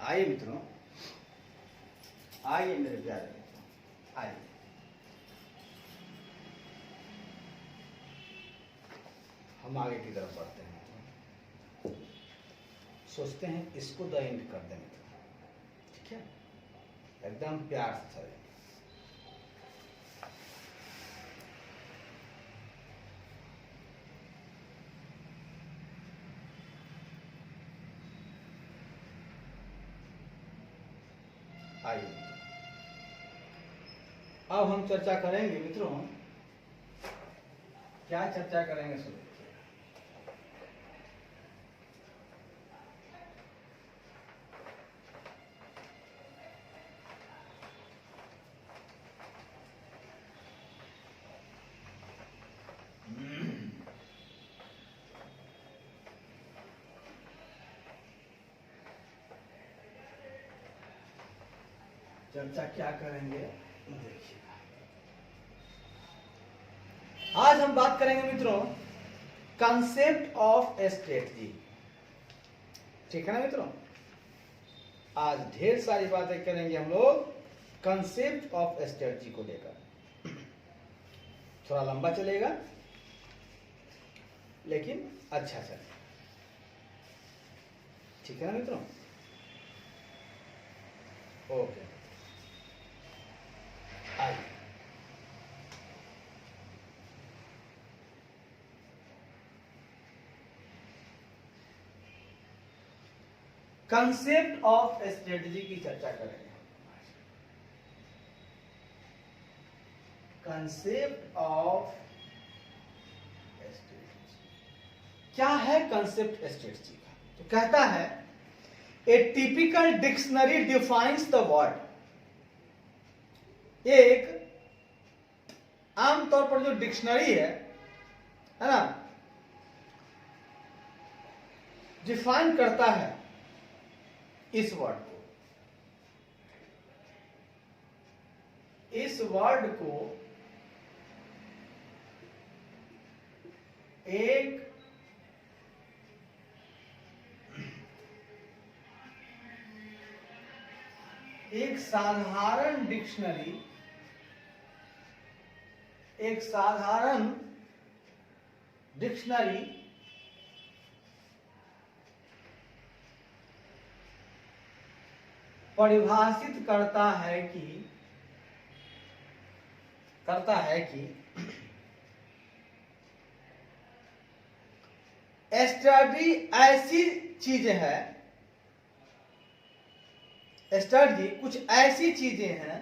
आइए मित्रों, आइए मेरे प्यारे मित्रों, आइए। हम आगे की तरफ बढ़ते हैं मित्रों। सोचते हैं इसको द एंड कर दें मित्रों, ठीक है, एकदम प्यार से चलें। आइए, अब हम चर्चा करेंगे मित्रों। क्या चर्चा करेंगे सुनिए। चर्चा क्या करेंगे देखिएगा। आज हम बात करेंगे मित्रों कंसेप्ट ऑफ स्ट्रेटजी, ठीक है ना मित्रों। आज ढेर सारी बातें करेंगे हम लोग कंसेप्ट ऑफ स्ट्रेटजी को लेकर। थोड़ा लंबा चलेगा लेकिन अच्छा चलेगा, ठीक है ना मित्रों। ओके, आइए। कंसेप्ट ऑफ स्ट्रेटजी की चर्चा करेंगे। कंसेप्ट ऑफ स्ट्रेटजी क्या है? कंसेप्ट स्ट्रेटजी का तो कहता है ए typical dictionary defines the word. एक आमतौर पर जो डिक्शनरी है ना, डिफाइन करता है इस वर्ड को, इस वर्ड को एक साधारण डिक्शनरी, एक साधारण डिक्शनरी परिभाषित करता है कि स्ट्रेटजी ऐसी चीज है, स्ट्रेटजी कुछ ऐसी चीजें हैं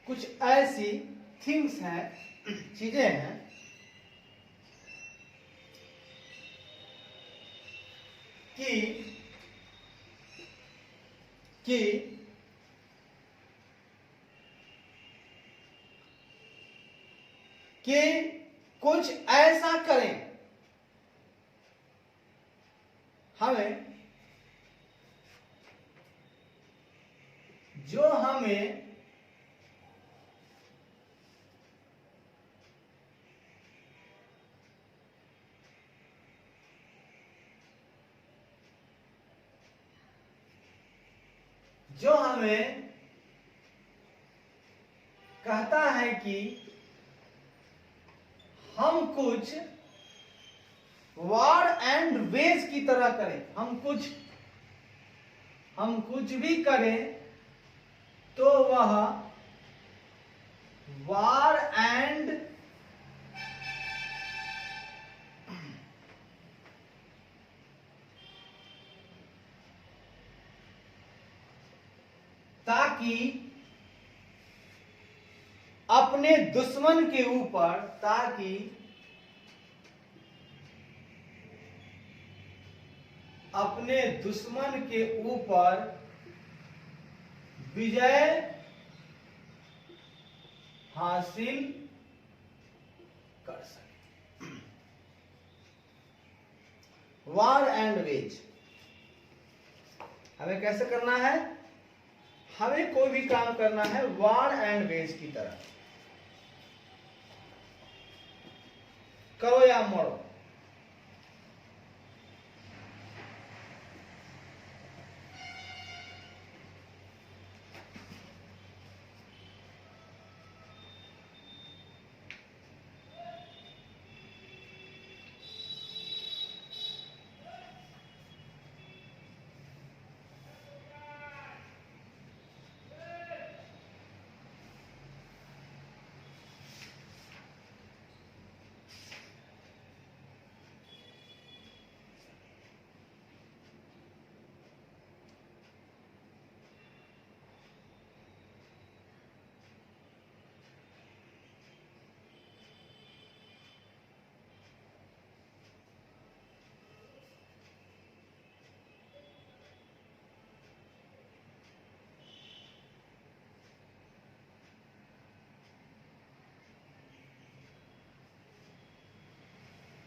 कुछ ऐसी थिंग्स हैं, चीजें हैं कि कुछ ऐसा करें, हमें जो हमें कहता है कि हम कुछ वर्ड एंड वेज की तरह करें। हम कुछ भी करें तो वह वार एंड ताकि अपने दुश्मन के ऊपर, विजय हासिल कर सके। वार एंड वेज हमें कैसे करना है, हमें कोई भी काम करना है वार एंड वेज की तरह, करो या मरो।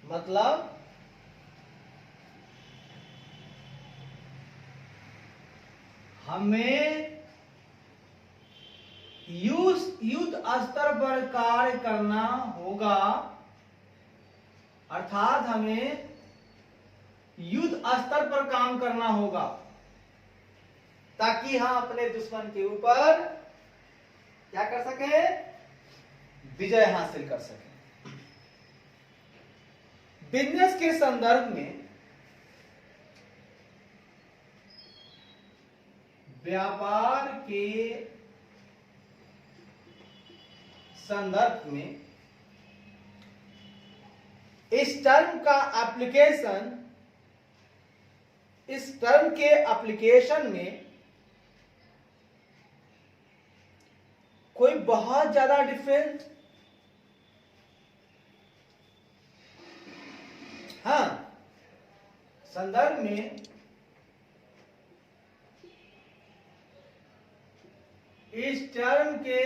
मतलब हमें युद्ध स्तर पर कार्य करना होगा, अर्थात हमें युद्ध स्तर पर काम करना होगा ताकि हम अपने दुश्मन के ऊपर क्या कर सके, विजय हासिल कर सके। बिजनेस के संदर्भ में, व्यापार के संदर्भ में इस टर्म का एप्लीकेशन, इस टर्म के एप्लीकेशन में कोई बहुत ज्यादा डिफरेंस, हाँ, संदर्भ में इस टर्म के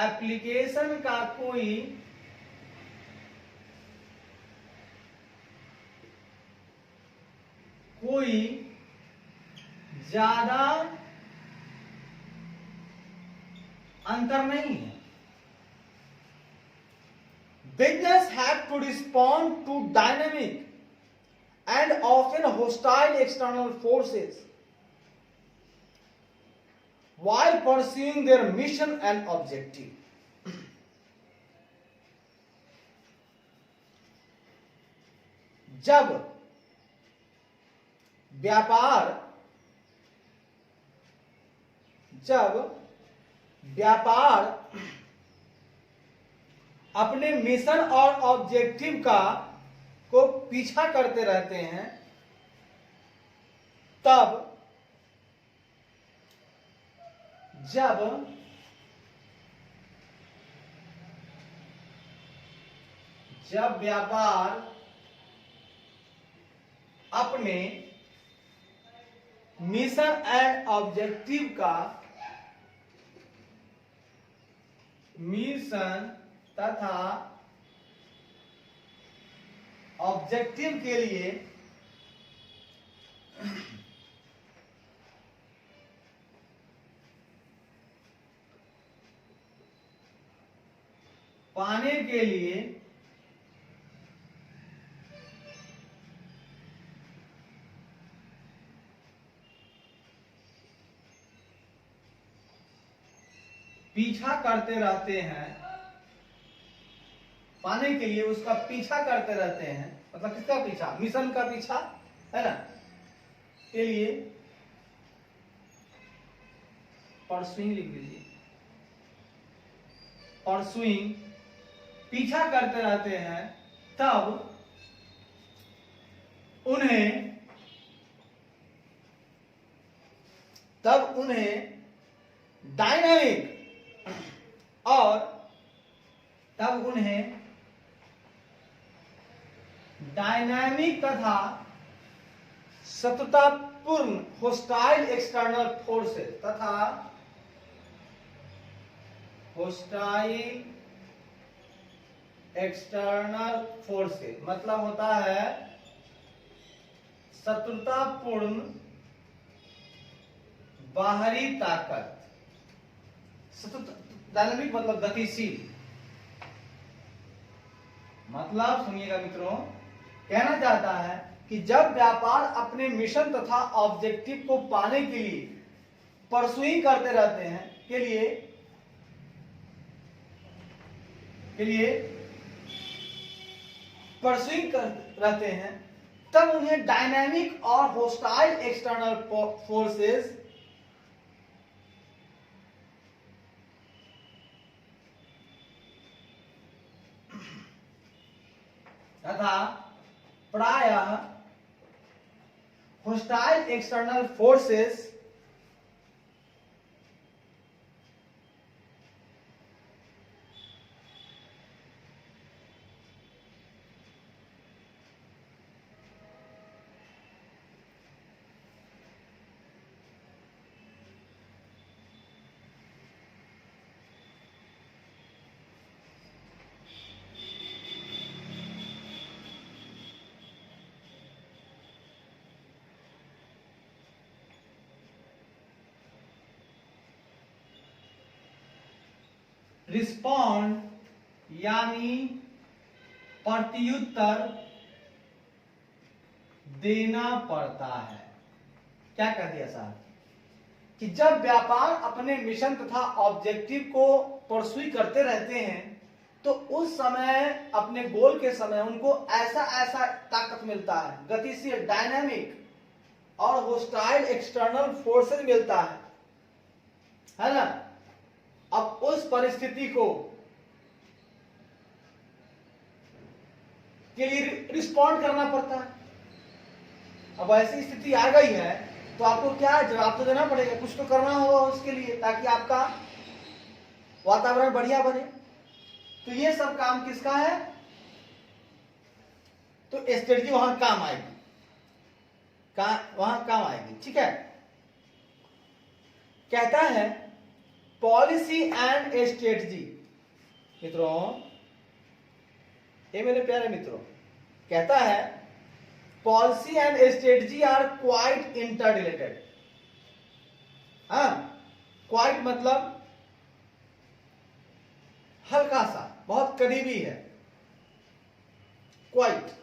एप्लीकेशन का कोई ज्यादा अंतर नहीं है। Business have to respond to dynamic and often hostile external forces while pursuing their mission and objective. जब व्यापार अपने मिशन और ऑब्जेक्टिव को पीछा करते रहते हैं, तब जब व्यापार अपने मिशन एंड ऑब्जेक्टिव मिशन तथा ऑब्जेक्टिव के लिए पाने के लिए पीछा करते रहते हैं, पाने के लिए उसका पीछा करते रहते हैं, मतलब किसका पीछा, मिशन का पीछा, है ना, के लिए परसुइंग लिख लीजिए, परसुइंग पीछा करते रहते हैं, तब उन्हें डायनामिक और डायनामिक तथा शत्रुतापूर्ण होस्टाइल एक्सटर्नल फोर्सेस तथा होस्टाइल एक्सटर्नल फोर्सेस मतलब होता है शत्रुतापूर्ण बाहरी ताकत। डायनामिक मतलब गतिशील, मतलब सुनिएगा मित्रों, कहना चाहता है कि जब व्यापार अपने मिशन तथा ऑब्जेक्टिव को पाने के लिए परसुइंग करते रहते हैं के लिए परसुइंग कर रहते हैं, तब उन्हें डायनामिक और होस्टाइल एक्सटर्नल फोर्सेस तथा प्रायः होस्टाइल एक्सटर्नल फोर्सेस रिस्पॉन्ड यानी प्रत्युत्तर देना पड़ता है। क्या कह दिया साहब कि जब व्यापार अपने मिशन तथा ऑब्जेक्टिव को परसुई करते रहते हैं तो उस समय अपने गोल के समय उनको ऐसा ऐसा ताकत मिलता है, गतिशील डायनामिक और होस्टाइल एक्सटर्नल फोर्सेस मिलता है ना। अब उस परिस्थिति को के लिए रिस्पॉन्ड करना पड़ता है। अब ऐसी स्थिति आ गई है तो आपको क्या जवाब तो देना पड़ेगा, कुछ तो करना होगा उसके लिए, ताकि आपका वातावरण बढ़िया बने। तो ये सब काम किसका है? तो स्ट्रेटजी वहां काम आएगी, वहां काम आएगी। ठीक है, कहता है पॉलिसी एंड स्ट्रेटजी। मित्रों, ये मेरे प्यारे मित्रों, कहता है policy and strategy are quite interrelated. हाँ, क्वाइट मतलब हल्का सा, बहुत करीबी है। क्वाइट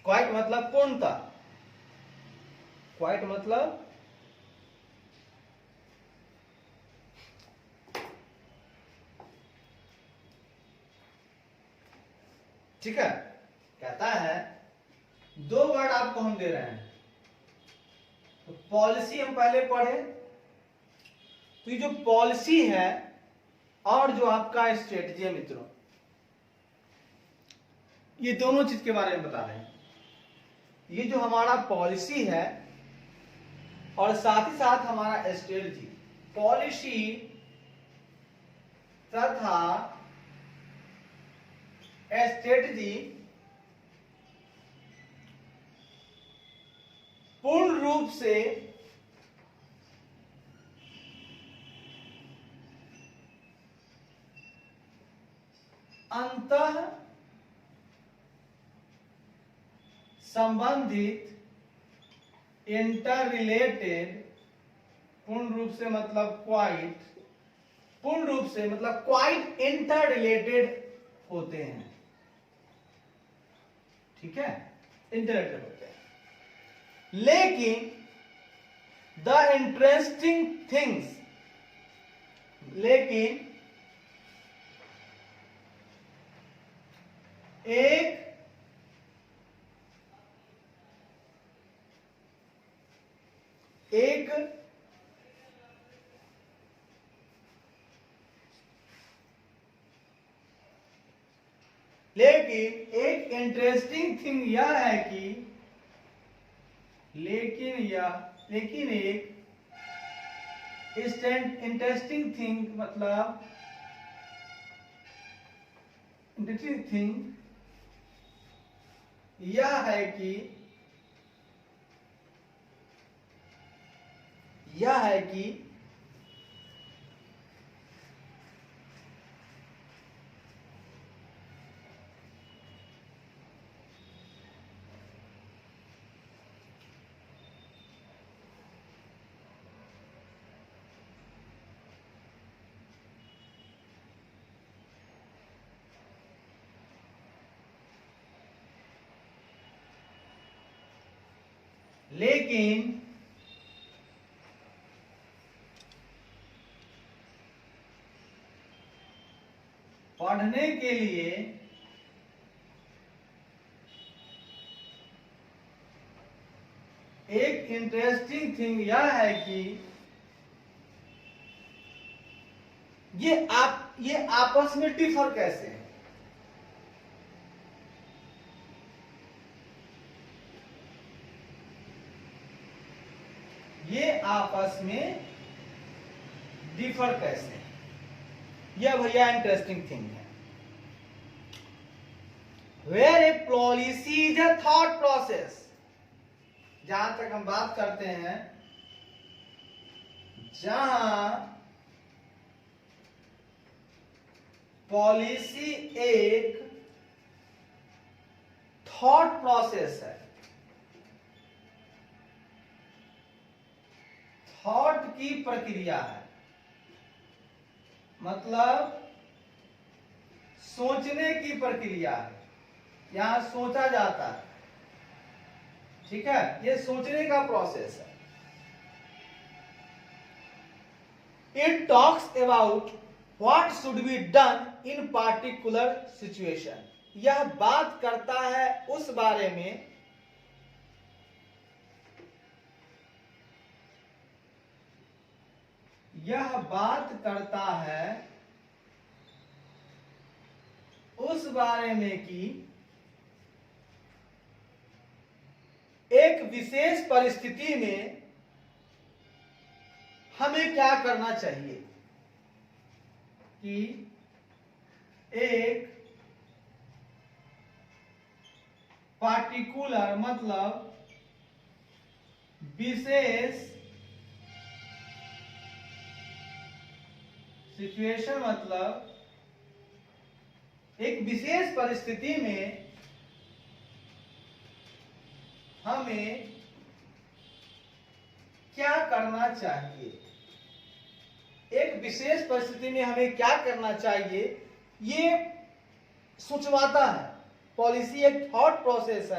क्वाइट मतलब पूर्णता, क्वाइट मतलब ठीक है। कहता है दो वर्ड आपको हम दे रहे हैं, तो पॉलिसी हम पहले पढ़े, तो ये जो पॉलिसी है और जो आपका स्ट्रेटजी है मित्रों, ये दोनों चीज के बारे में बता रहे हैं। ये जो हमारा पॉलिसी है और साथ ही साथ हमारा स्ट्रेटजी, पॉलिसी तथा स्ट्रेटजी पूर्ण रूप से अंतः संबंधित, इंटर रिलेटेड, पूर्ण रूप से मतलब क्वाइट, पूर्ण रूप से मतलब क्वाइट इंटर रिलेटेड होते हैं। ठीक है, इंटर रिलेटेड होते हैं। लेकिन द इंटरेस्टिंग थिंग्स, लेकिन एक एक लेकिन एक इंटरेस्टिंग थिंग यह है कि लेकिन एक इंटरेस्टिंग थिंग मतलब इंटरेस्टिंग थिंग यह है कि लेकिन पढ़ने के लिए एक इंटरेस्टिंग थिंग यह है कि ये आपस में डिफर कैसे है। ये आपस में डिफर कैसे है, यह भैया इंटरेस्टिंग थिंग है। Where a policy is a thought process, जहां तक हम बात करते हैं, जहां पॉलिसी एक थॉट प्रोसेस है, थॉट की प्रक्रिया है, मतलब सोचने की प्रक्रिया है, यहां सोचा जाता है, ठीक है, ये सोचने का प्रोसेस है। It talks about what should be done in particular situation, यह बात करता है उस बारे में कि एक विशेष परिस्थिति में हमें क्या करना चाहिए, कि एक पार्टिकुलर मतलब विशेष सिचुएशन, मतलब एक विशेष परिस्थिति में हमें क्या करना चाहिए, एक विशेष परिस्थिति में हमें क्या करना चाहिए, ये सोचवाता है। पॉलिसी एक थॉट प्रोसेस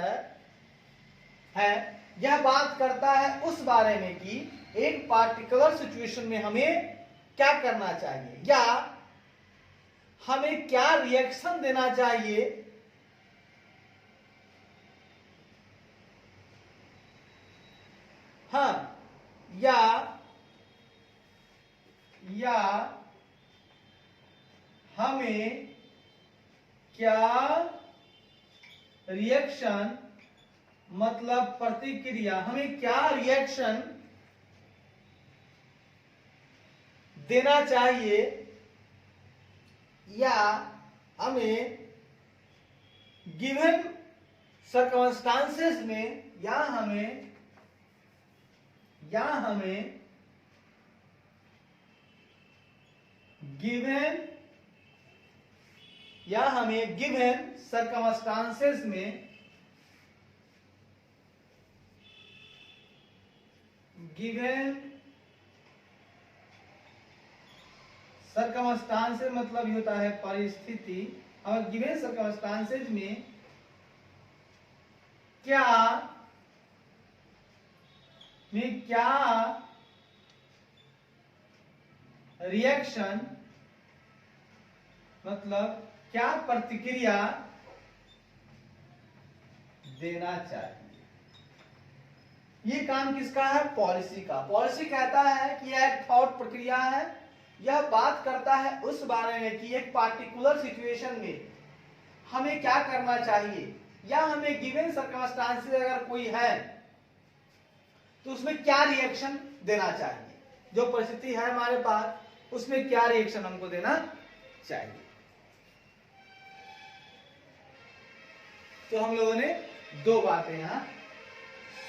है, यह बात करता है उस बारे में कि एक पार्टिकुलर सिचुएशन में हमें क्या करना चाहिए या हमें क्या रिएक्शन देना चाहिए, हाँ, या हमें क्या रिएक्शन मतलब प्रतिक्रिया, हमें क्या रिएक्शन देना चाहिए, या हमें गिवन सर्कमस्टांसेस में या हमें गिवन सर्कमस्टांसेस में सर्कमस्टांसेस मतलब ये होता है परिस्थिति, और गिवन सर्कमस्टांसेस में क्या रिएक्शन मतलब क्या प्रतिक्रिया देना चाहिए, ये काम किसका है? पॉलिसी का। पॉलिसी कहता है कि यह एक थॉट प्रक्रिया है, यह बात करता है उस बारे में कि एक पार्टिकुलर सिचुएशन में हमें क्या करना चाहिए, या हमें गिवन सर्कमस्टांसेस अगर कोई है तो उसमें क्या रिएक्शन देना चाहिए, जो परिस्थिति है हमारे पास उसमें क्या रिएक्शन हमको देना चाहिए। तो हम लोगों ने दो बातें यहां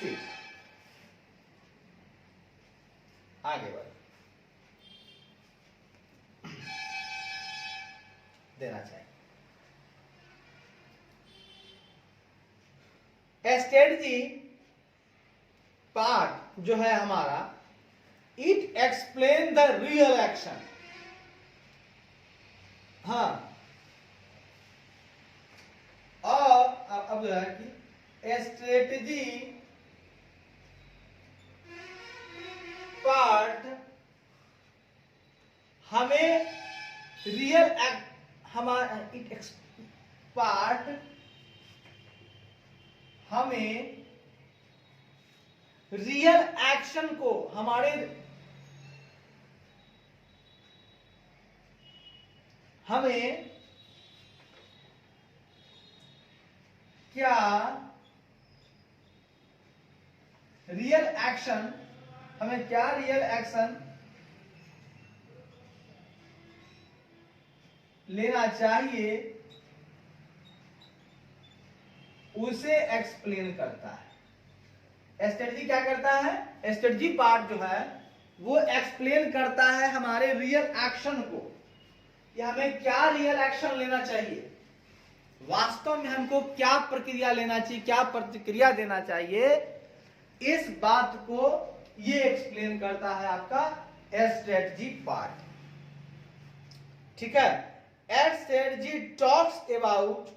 सीखी। आगे बढ़ देना चाहिए। स्ट्रेटजी पार्ट जो है हमारा, it explain the real action. हाँ, और अब जो है कि स्ट्रेटजी पार्ट हमें रियल एक्ट, हमारा इट पार्ट हमें रियल एक्शन को, हमें क्या रियल एक्शन, हमें क्या रियल एक्शन लेना चाहिए उसे एक्सप्लेन करता है। स्ट्रेटजी क्या करता है? स्ट्रेटजी पार्ट जो है वो एक्सप्लेन करता है हमारे रियल एक्शन को, कि हमें क्या रियल एक्शन लेना चाहिए, वास्तव में हमको क्या प्रक्रिया लेना चाहिए, क्या प्रतिक्रिया देना चाहिए, इस बात को ये एक्सप्लेन करता है आपका स्ट्रेटजी पार्ट। ठीक है। Strategy talks about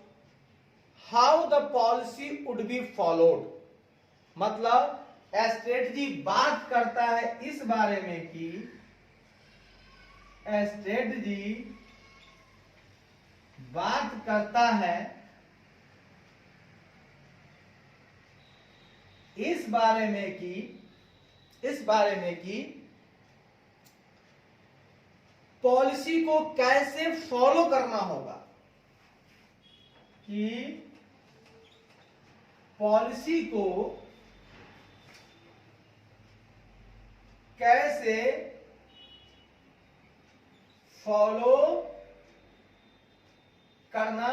how the policy would be followed. मतलब स्ट्रेटजी बात करता है इस बारे में कि स्ट्रेटजी बात करता है इस बारे में कि पॉलिसी को कैसे फॉलो करना होगा, कि पॉलिसी को कैसे फॉलो करना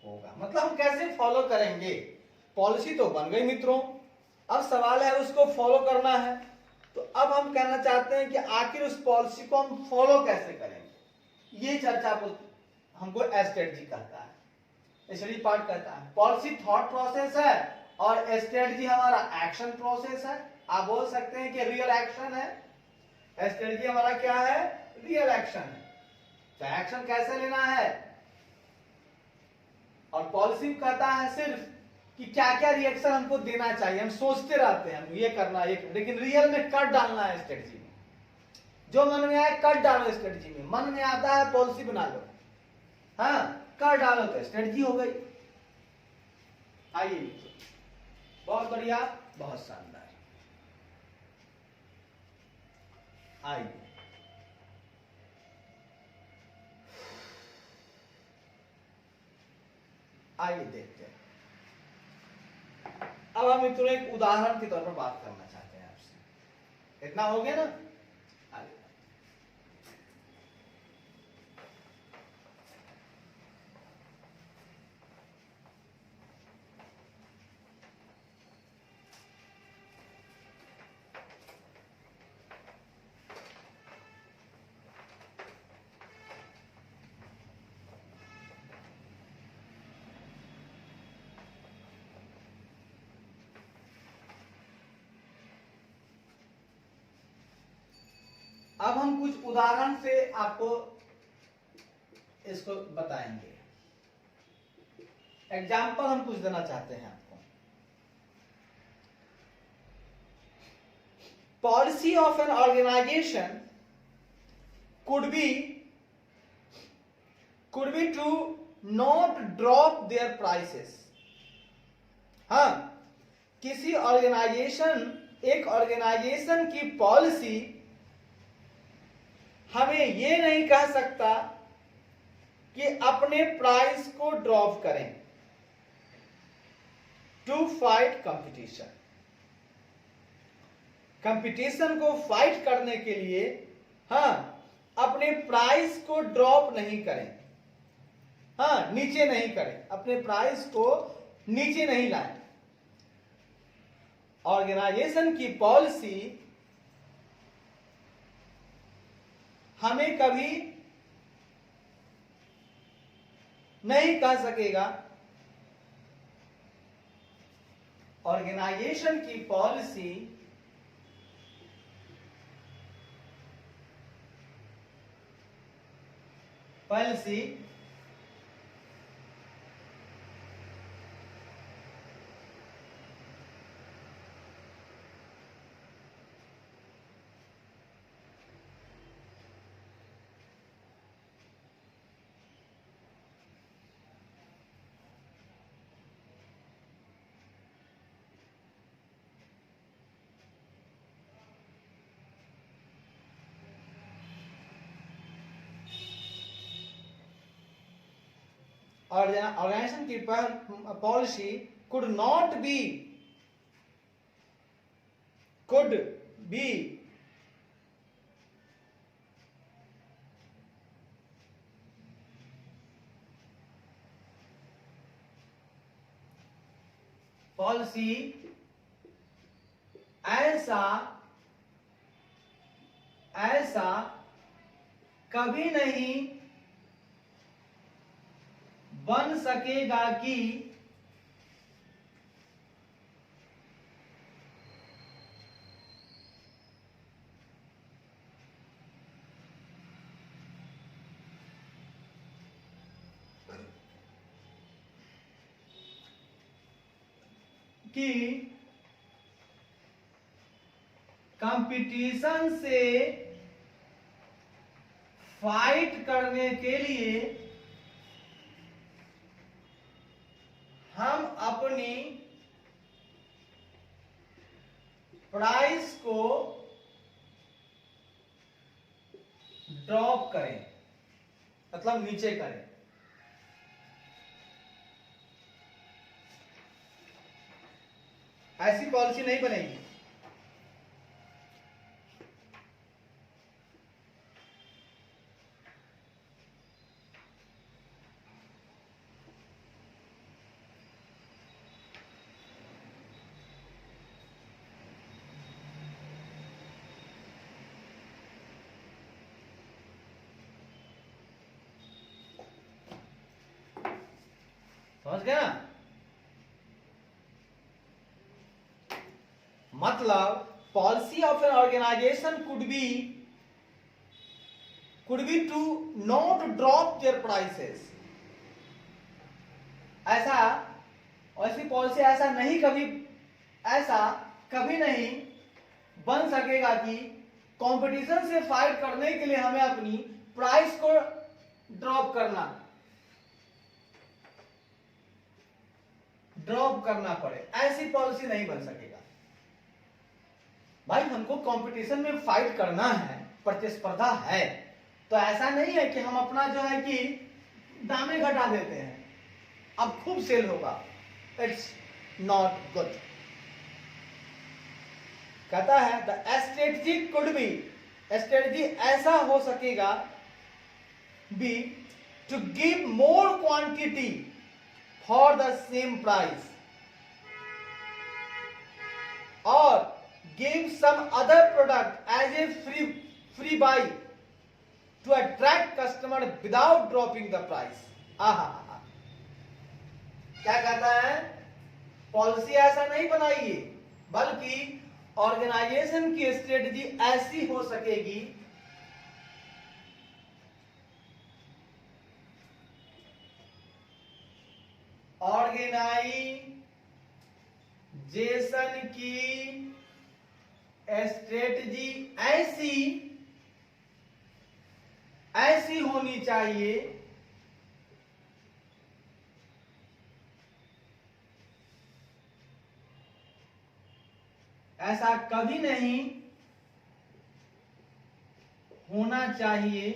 होगा। मतलब हम कैसे फॉलो करेंगे, पॉलिसी तो बन गई मित्रों, अब सवाल है उसको फॉलो करना है। तो अब हम कहना चाहते हैं कि आखिर उस पॉलिसी को हम फॉलो कैसे करेंगे, ये चर्चा हमको स्ट्रेटजी कहता है, स्ट्रेटजी पार्ट कहता है। पॉलिसी थॉट प्रोसेस है और स्ट्रेटजी हमारा एक्शन प्रोसेस है। आप बोल सकते हैं कि रियल एक्शन है, स्ट्रेटजी हमारा क्या है? रियल एक्शन है। तो एक्शन कैसे लेना है, और पॉलिसी कहता है सिर्फ कि क्या क्या रिएक्शन हमको देना चाहिए। हम सोचते रहते हैं हम ये करना है, लेकिन रियल में कर डालना है स्ट्रेटजी में। जो मन में आए कर डालो स्ट्रेटजी में, मन में आता है पॉलिसी बना लो, हाँ कर डालो तो स्ट्रेटजी हो गई। आइए, बहुत बढ़िया, बहुत शानदार। आइए आइए देखते हैं। अब हम मित्रों एक उदाहरण के तौर पर बात करना चाहते हैं आपसे। इतना हो गया ना? आइए। अब हम कुछ उदाहरण से आपको इसको बताएंगे। एग्जाम्पल हम कुछ देना चाहते हैं आपको। Policy of an organisation could be to not drop their prices। हाँ, किसी ऑर्गेनाइजेशन एक ऑर्गेनाइजेशन की पॉलिसी हमें ये नहीं कह सकता कि अपने प्राइस को ड्रॉप करें टू फाइट कंपटीशन। कंपटीशन को फाइट करने के लिए अपने प्राइस को ड्रॉप नहीं करें, नीचे नहीं करें, अपने प्राइस को नीचे नहीं लाएं। ऑर्गेनाइजेशन की पॉलिसी हमें कभी नहीं कह सकेगा, ऑर्गेनाइजेशन की पॉलिसी organization की policy could be पॉलिसी ऐसा कभी नहीं बन सकेगा कि कंपटीशन से फाइट करने के लिए हम अपनी प्राइस को ड्रॉप करें, मतलब नीचे करें। ऐसी पॉलिसी नहीं बनेगी। समझ गया ना? मतलब policy of an organisation could be to not drop their prices। ऐसी पॉलिसी ऐसा कभी नहीं बन सकेगा कि कंपटीशन से फाइट करने के लिए हमें अपनी प्राइस को ड्रॉप करना पड़े। ऐसी पॉलिसी नहीं बन सकेगा। भाई हमको कंपटीशन में फाइट करना है, प्रतिस्पर्धा है, तो ऐसा नहीं है कि हम अपना जो है कि दामें घटा देते हैं, अब खूब सेल होगा। It's not good. कहता है द स्ट्रेटजी ऐसा हो सकेगा be to give more quantity for the same price और give some other product as a free buy to attract customer without dropping the price। क्या कहता है? पॉलिसी ऐसा नहीं बनाइए, बल्कि ऑर्गेनाइजेशन की स्ट्रेटजी ऐसी हो सकेगी ऑर्गेनाइजेशन की स्ट्रेटजी ऐसी होनी चाहिए ऐसा कभी नहीं होना चाहिए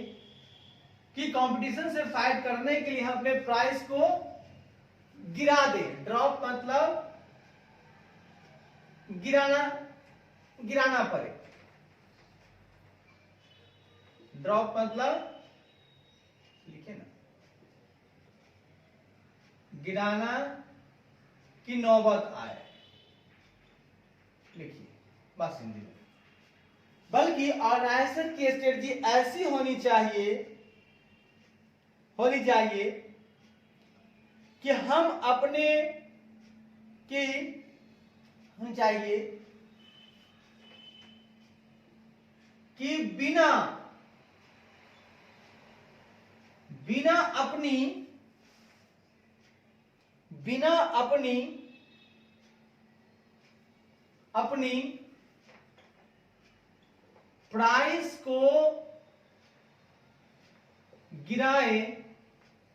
कि कंपटीशन से फाइट करने के लिए हम अपने प्राइस को गिरा दें। ड्रॉप मतलब गिराना पड़े। ड्रॉप मतलब लिखे ना, गिराना की नौबत आए, लिखिए बस हिंदी में। बल्कि ऑर्गेनाइजेशन की स्ट्रेटजी ऐसी होनी चाहिए कि हम अपने की होनी चाहिए कि बिना अपनी प्राइस को गिराए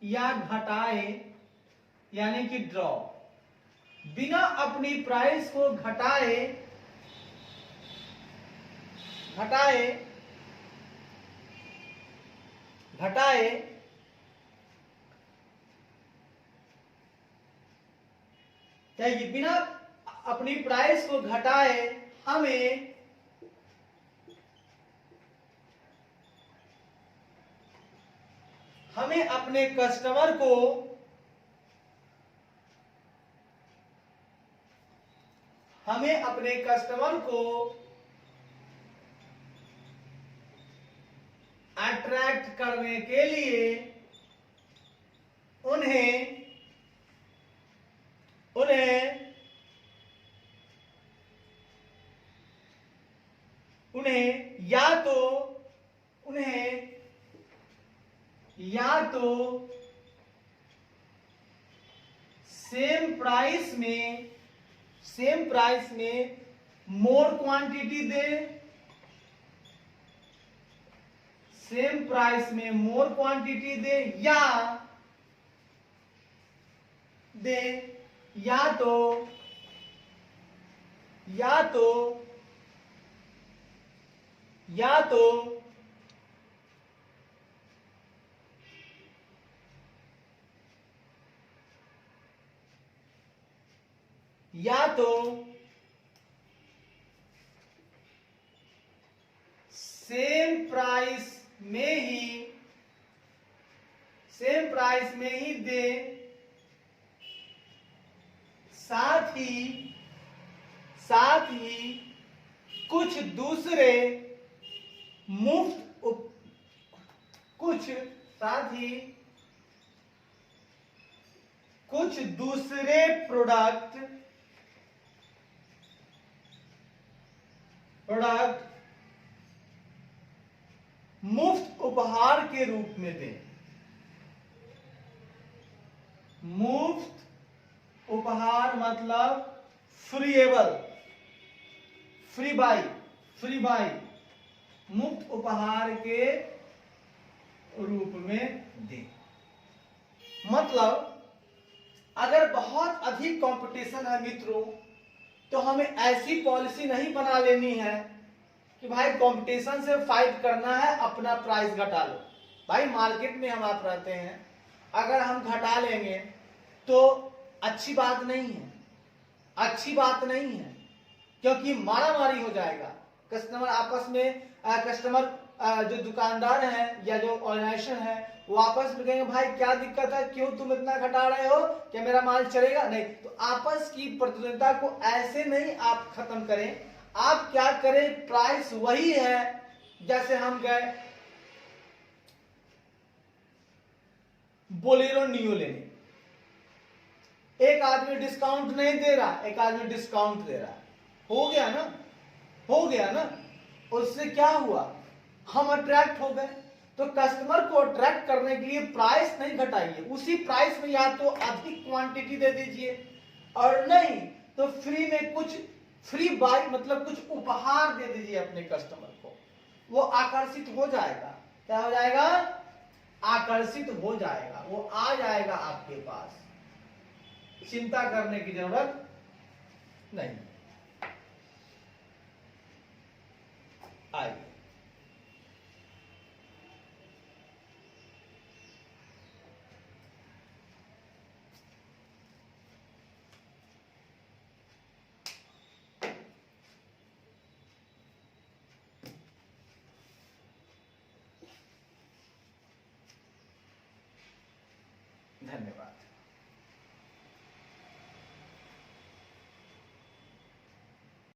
या घटाए, यानी कि ड्रॉप, बिना अपनी प्राइस को घटाए चाहिए। बिना अपनी प्राइस को घटाए हमें अपने कस्टमर को अट्रैक्ट करने के लिए उन्हें या तो सेम प्राइस में मोर क्वांटिटी दे, या तो सेम प्राइस में ही दे, साथ ही कुछ दूसरे प्रोडक्ट मुफ्त उपहार के रूप में दें। मुफ्त उपहार मतलब फ्री बाई, मुफ्त उपहार के रूप में दें। मतलब अगर बहुत अधिक कंपटीशन है मित्रों, तो हमें ऐसी पॉलिसी नहीं बना लेनी है कि भाई कंपटीशन से फाइट करना है, अपना प्राइस घटा लो। भाई मार्केट में हम आप रहते हैं, अगर हम घटा लेंगे तो अच्छी बात नहीं है, क्योंकि मारामारी हो जाएगा। कस्टमर आपस में जो दुकानदार हैं या जो ऑर्गेनाइजेशन है वो आपस में कहेंगे भाई क्या दिक्कत है, क्यों तुम इतना घटा रहे हो, क्या मेरा माल चलेगा? नहीं। तो आपस की प्रतिद्वंदिता को ऐसे नहीं आप खत्म करें। आप क्या करें, प्राइस वही है जैसे हम गए बोलेरो नियो लेने, एक आदमी डिस्काउंट नहीं दे रहा, एक आदमी डिस्काउंट दे रहा, हो गया ना। उससे क्या हुआ, हम अट्रैक्ट हो गए। तो कस्टमर को अट्रैक्ट करने के लिए प्राइस नहीं घटाइए, उसी प्राइस में या तो अधिक क्वांटिटी दे दीजिए, और नहीं तो फ्री में कुछ फ्री बाई मतलब कुछ उपहार दे दीजिए अपने कस्टमर को। वो आकर्षित हो जाएगा। क्या हो जाएगा? आकर्षित हो जाएगा, वो आ जाएगा आपके पास, चिंता करने की जरूरत नहीं। आइए। धन्यवाद।